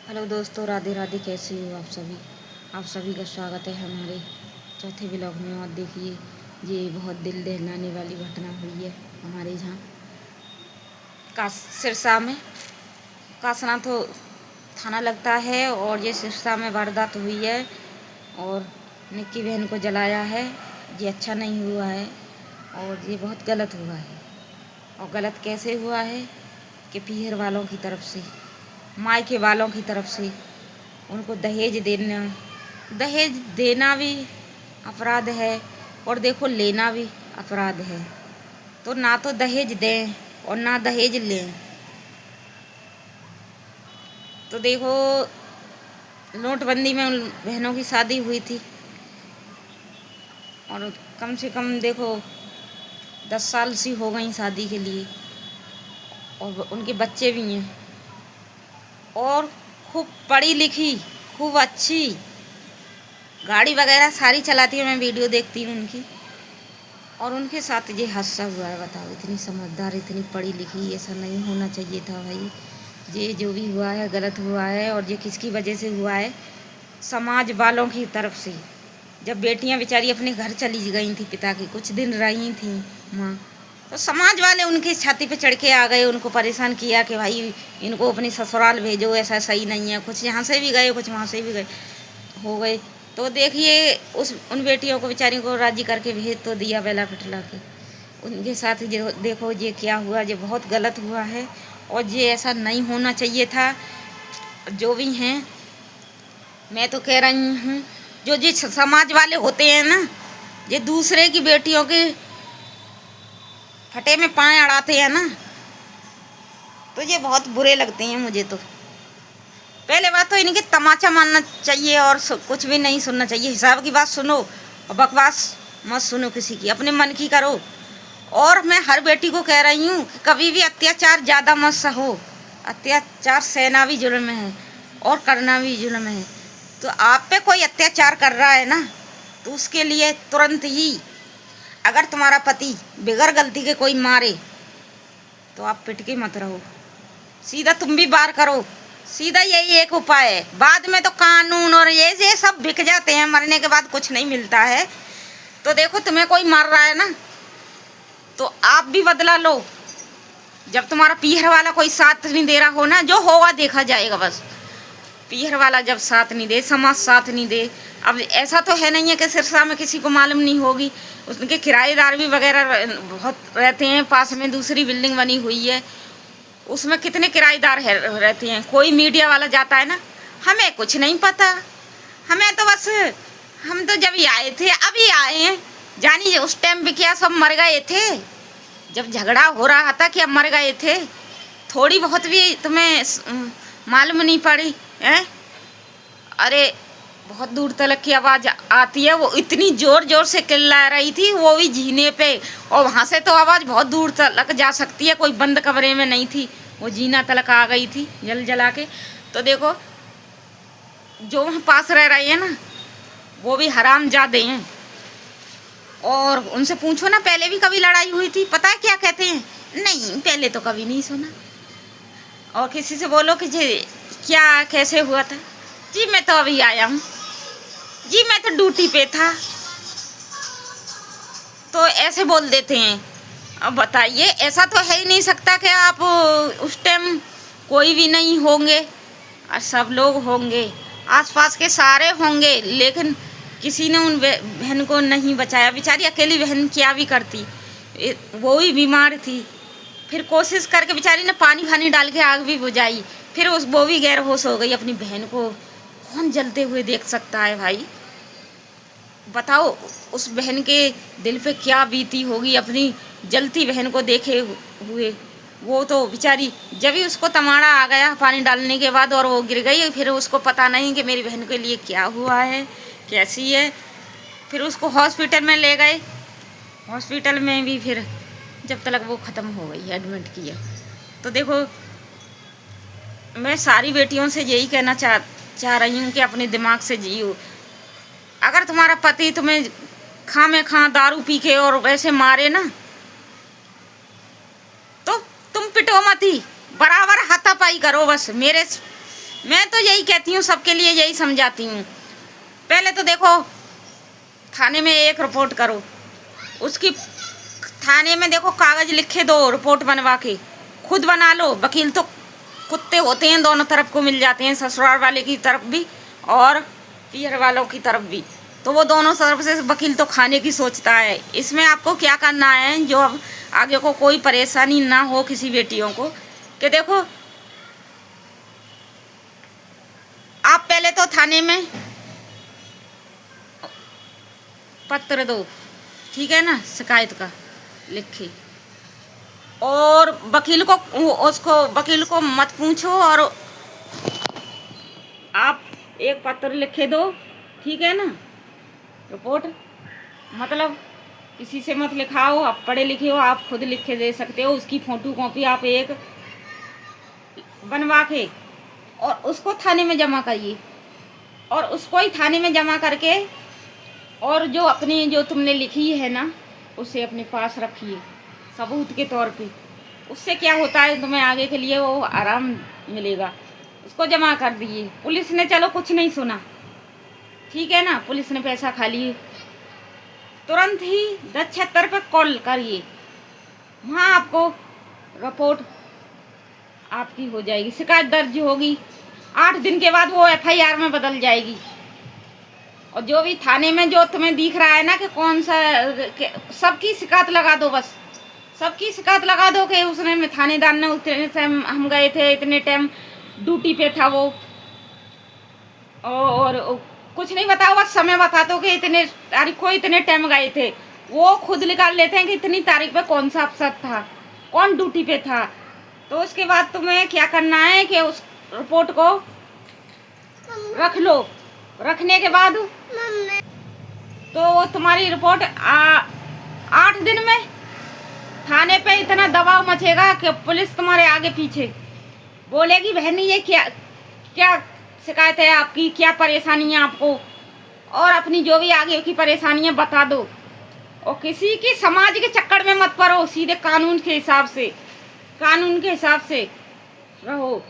Hello दोस्तों, राधे राधे। कैसे हो आप सभी का स्वागत है हमारे चौथे ब्लॉग में। और देखिए, ये बहुत दिल दहलाने वाली घटना हुई है हमारे यहाँ सिरसा में। कासना तो थाना लगता है और ये सिरसा में वारदात हुई है और निक्की बहन को जलाया है। ये अच्छा नहीं हुआ है और ये बहुत गलत हुआ है। और गलत कैसे हुआ है कि पीहर वालों की तरफ से, मायके वालों की तरफ से उनको दहेज देना भी अपराध है और देखो लेना भी अपराध है। तो ना तो दहेज दें और ना दहेज लें। तो देखो, नोटबंदी में उन बहनों की शादी हुई थी और कम से कम देखो 10 साल सी हो गई शादी के लिए और उनके बच्चे भी हैं और खूब पढ़ी लिखी, खूब अच्छी, गाड़ी वगैरह सारी चलाती है। मैं वीडियो देखती हूँ उनकी। और उनके साथ ये हादसा हुआ है। बताओ, इतनी समझदार, इतनी पढ़ी लिखी, ऐसा नहीं होना चाहिए था भाई। ये जो भी हुआ है गलत हुआ है। और ये किसकी वजह से हुआ है? समाज वालों की तरफ से। जब बेटियां बेचारी अपने घर चली गई थी, पिता की कुछ दिन रही थी माँ, तो समाज वाले उनकी छाती पे चढ़ के आ गए, उनको परेशान किया कि भाई इनको अपनी ससुराल भेजो, ऐसा सही नहीं है। कुछ यहाँ से भी गए, कुछ वहाँ से भी गए, हो गए। तो देखिए, उन बेटियों को बेचारी को राजी करके भेज तो दिया बेला पिटला के। उनके साथ जो देखो ये क्या हुआ, ये बहुत गलत हुआ है और ये ऐसा नहीं होना चाहिए था। जो भी हैं, मैं तो कह रही हूँ, जो समाज वाले होते हैं ना, ये दूसरे की बेटियों के फटे में पाँव अड़ाते हैं ना, तो ये बहुत बुरे लगते हैं मुझे। तो पहले बात तो इनके तमाचा मानना चाहिए और कुछ भी नहीं सुनना चाहिए। हिसाब की बात सुनो और बकवास मत सुनो किसी की, अपने मन की करो। और मैं हर बेटी को कह रही हूँ कि कभी भी अत्याचार ज़्यादा मत सहो। अत्याचार सहना भी जुल्म है और करना भी जुल्म है। तो आप पे कोई अत्याचार कर रहा है ना, तो उसके लिए तुरंत ही, अगर तुम्हारा पति बिगर गलती के कोई मारे तो आप पिट के मत रहो, सीधा तुम भी वार करो। सीधा यही एक उपाय है। बाद में तो कानून और ये सब बिक जाते हैं, मरने के बाद कुछ नहीं मिलता है। तो देखो, तुम्हें कोई मार रहा है ना, तो आप भी बदला लो। जब तुम्हारा पीहर वाला कोई साथ नहीं दे रहा हो ना, जो होगा देखा जाएगा। बस पीहर वाला जब साथ नहीं दे, समाज साथ नहीं दे। अब ऐसा तो है नहीं है कि सिरसा में किसी को मालूम नहीं होगी। उसके किराएदार भी वगैरह बहुत रहते हैं। पास में दूसरी बिल्डिंग बनी हुई है, उसमें कितने किराएदार रहते हैं। कोई मीडिया वाला जाता है ना, हमें कुछ नहीं पता, हमें तो बस, हम तो जब आए थे अभी आए हैं, जानिए उस टाइम भी क्या सब मर गए थे जब झगड़ा हो रहा था, कि अब मर गए थे। थोड़ी बहुत भी तुम्हें मालूम नहीं पड़ी है? अरे बहुत दूर तक की आवाज़ आती है। वो इतनी ज़ोर ज़ोर से चिल्ला रही थी, वो भी जीने पे, और वहाँ से तो आवाज़ बहुत दूर तक जा सकती है। कोई बंद कमरे में नहीं थी, वो जीना तलक आ गई थी जल जला के। तो देखो, जो वहाँ पास रह रहे हैं ना, वो भी हरामजादे हैं। और उनसे पूछो ना, पहले भी कभी लड़ाई हुई थी? पता है क्या कहते हैं? नहीं, पहले तो कभी नहीं सुना। और किसी से बोलो कि जी क्या कैसे हुआ था? जी मैं तो अभी आया हूँ, जी मैं तो ड्यूटी पे था। तो ऐसे बोल देते हैं। अब बताइए, ऐसा तो है ही नहीं सकता कि आप उस टाइम कोई भी नहीं होंगे और सब लोग होंगे, आसपास के सारे होंगे, लेकिन किसी ने उन बहन को नहीं बचाया। बेचारी अकेली बहन क्या भी करती, वो ही बीमार थी। फिर कोशिश करके बेचारी ने पानी फानी डाल के आग भी बुझाई, फिर वो भी गैर होश हो गई। अपनी बहन को कौन जलते हुए देख सकता है भाई? बताओ, उस बहन के दिल पे क्या बीती होगी अपनी जलती बहन को देखे हुए। वो तो बेचारी, जब ही उसको तमाड़ा आ गया पानी डालने के बाद और वो गिर गई, फिर उसको पता नहीं कि मेरी बहन के लिए क्या हुआ है, कैसी है। फिर उसको हॉस्पिटल में ले गए। हॉस्पिटल में भी फिर जब तक वो ख़त्म हो गई, एडमिट किया। तो देखो, मैं सारी बेटियों से यही कहना चाह रही हूँ कि अपने दिमाग से जियो। अगर तुम्हारा पति तुम्हें खां दारू पी के और वैसे मारे ना, तो तुम पिटो मत ही, बराबर हाथापाई करो। बस मैं तो यही कहती हूँ, सबके लिए यही समझाती हूँ। पहले तो देखो थाने में एक रिपोर्ट करो, उसकी थाने में देखो कागज लिखे दो, रिपोर्ट बनवा के खुद बना लो। वकील तो कुत्ते होते हैं, दोनों तरफ को मिल जाते हैं, ससुराल वाले की तरफ भी और पीहर वालों की तरफ भी। तो वो दोनों तरफ से वकील तो खाने की सोचता है। इसमें आपको क्या करना है, जो अब आगे को कोई परेशानी ना हो किसी बेटियों को, कि देखो आप पहले तो थाने में पत्र दो, ठीक है ना, शिकायत का लिखे। और वकील को वकील को मत पूछो, और आप एक पत्र लिखे दो, ठीक है ना। रिपोर्ट मतलब किसी से मत लिखाओ, आप पढ़े लिखे हो, आप खुद लिख के दे सकते हो। उसकी फोटो कॉपी आप एक बनवा के और उसको थाने में जमा करिए, और उसको ही थाने में जमा करके और जो अपनी जो तुमने लिखी है ना, उसे अपने पास रखिए सबूत के तौर पे। उससे क्या होता है, तुम्हें आगे के लिए वो आराम मिलेगा। उसको जमा कर दिए। पुलिस ने चलो कुछ नहीं सुना, ठीक है ना, पुलिस ने पैसा खा लिए, तुरंत ही 1076 पे कॉल करिए, वहाँ आपको रिपोर्ट आपकी हो जाएगी, शिकायत दर्ज होगी। 8 दिन के बाद वो FIR में बदल जाएगी। और जो भी थाने में जो तुम्हें दिख रहा है ना कि कौन सा, सबकी शिकायत लगा दो, बस सबकी शिकायत लगा दो कि उसने थानेदार ने उतने टाइम हम गए थे, इतने टाइम ड्यूटी पे था वो, और कुछ नहीं बताओ, बस समय बता दो कि इतने तारीख को इतने टाइम गए थे। वो खुद निकाल लेते हैं कि इतनी तारीख पे कौन सा अफसर था, कौन ड्यूटी पे था। तो उसके बाद तुम्हें क्या करना है कि उस रिपोर्ट को रख लो। रखने के बाद तो तुम्हारी रिपोर्ट 8 दिन में थाने पे इतना दबाव मचेगा कि पुलिस तुम्हारे आगे पीछे बोलेगी, बहनी ये क्या क्या शिकायत है आपकी, क्या परेशानी है आपको, और अपनी जो भी आगे की परेशानियां बता दो। और किसी की समाज के चक्कर में मत पड़ो, सीधे कानून के हिसाब से रहो,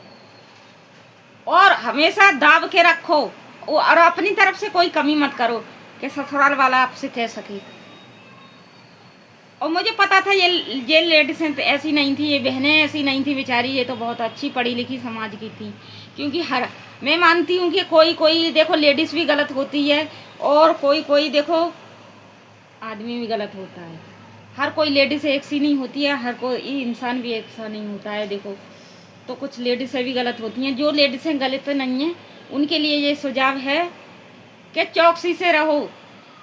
और हमेशा दाब के रखो, और अपनी तरफ से कोई कमी मत करो कि ससुराल वाला आपसे कह सके। और मुझे पता था ये लेडीज ऐसी नहीं थी, ये बहनें ऐसी नहीं थी बेचारी, ये तो बहुत अच्छी पढ़ी लिखी समाज की थी। क्योंकि मैं मानती हूँ कि कोई देखो लेडीज़ भी गलत होती है, और कोई देखो आदमी भी गलत होता है। हर कोई लेडीज़ एक सी नहीं होती है, हर कोई इंसान भी एक सा नहीं होता है। देखो तो कुछ लेडीज़ें भी गलत होती हैं। जो लेडीज़ें गलत नहीं हैं उनके लिए ये सुझाव है कि चौकसी से रहो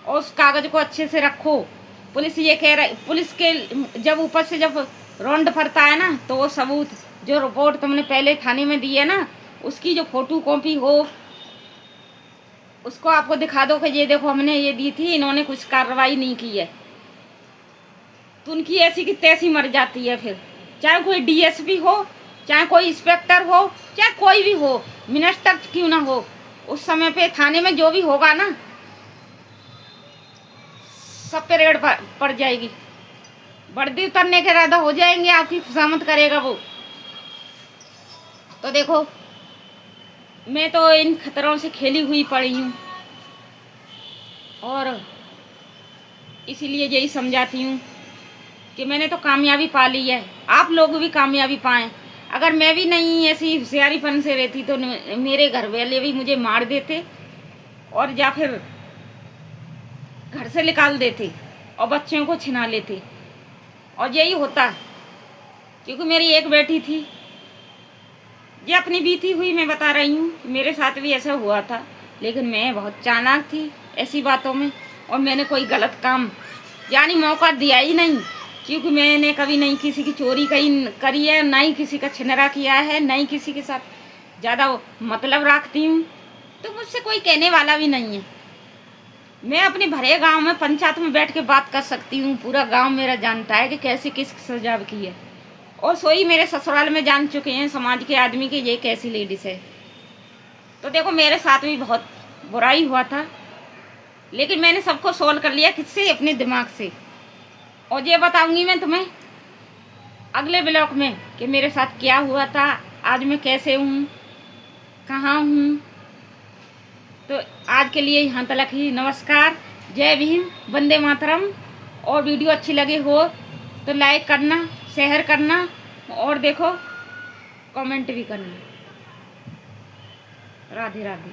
और उस कागज़ को अच्छे से रखो। पुलिस ये कह रही, पुलिस के जब ऊपर से जब रौंड पड़ता है ना, तो वो सबूत जो रिपोर्ट तुमने पहले थाने में दी है ना, उसकी जो फोटो कॉपी हो उसको आपको दिखा दो कि ये देखो हमने ये दी थी, इन्होंने कुछ कार्रवाई नहीं की है। तो उनकी ऐसी की तैसी मर जाती है। फिर चाहे कोई DSP हो, चाहे कोई इंस्पेक्टर हो, चाहे कोई भी हो, मिनिस्टर क्यों ना हो, उस समय पे थाने में जो भी होगा ना, सब पे रेड पड़ जाएगी, वर्दी उतरने के इरादा हो जाएंगे, आपकी खुशामद करेगा वो। तो देखो मैं तो इन खतरों से खेली हुई पड़ी हूँ, और इसीलिए यही समझाती हूँ कि मैंने तो कामयाबी पा ली है, आप लोग भी कामयाबी पाएं। अगर मैं भी नहीं ऐसी होशियारीपन से रहती तो मेरे घर वाले भी मुझे मार देते, और या फिर घर से निकाल देते और बच्चों को छिना लेते, और यही होता। क्योंकि मेरी एक बेटी थी, ये अपनी बीती हुई मैं बता रही हूँ, मेरे साथ भी ऐसा हुआ था। लेकिन मैं बहुत चालाक थी ऐसी बातों में, और मैंने कोई गलत काम यानी मौका दिया ही नहीं। क्योंकि मैंने कभी नहीं किसी की चोरी करी है, ना ही किसी का छिनरा किया है, ना ही किसी के साथ ज़्यादा मतलब रखती हूँ, तो मुझसे कोई कहने वाला भी नहीं है। मैं अपने भरे गांव में पंचायत में बैठ के बात कर सकती हूँ, पूरा गांव मेरा जानता है कि कैसे किस सुझाव की है, और सोई मेरे ससुराल में जान चुके हैं समाज के आदमी कि ये कैसी लेडीज़ है। तो देखो मेरे साथ भी बहुत बुराई हुआ था, लेकिन मैंने सबको सोल्व कर लिया, किससे, अपने दिमाग से। और ये बताऊंगी मैं तुम्हें अगले ब्लॉग में कि मेरे साथ क्या हुआ था, आज मैं कैसे हूँ। कहाँ हूँ। तो आज के लिए यहाँ तक ही। नमस्कार, जय भीम, वंदे मातरम। और वीडियो अच्छी लगे हो तो लाइक करना, शेयर करना और देखो कमेंट भी करना। राधे राधे।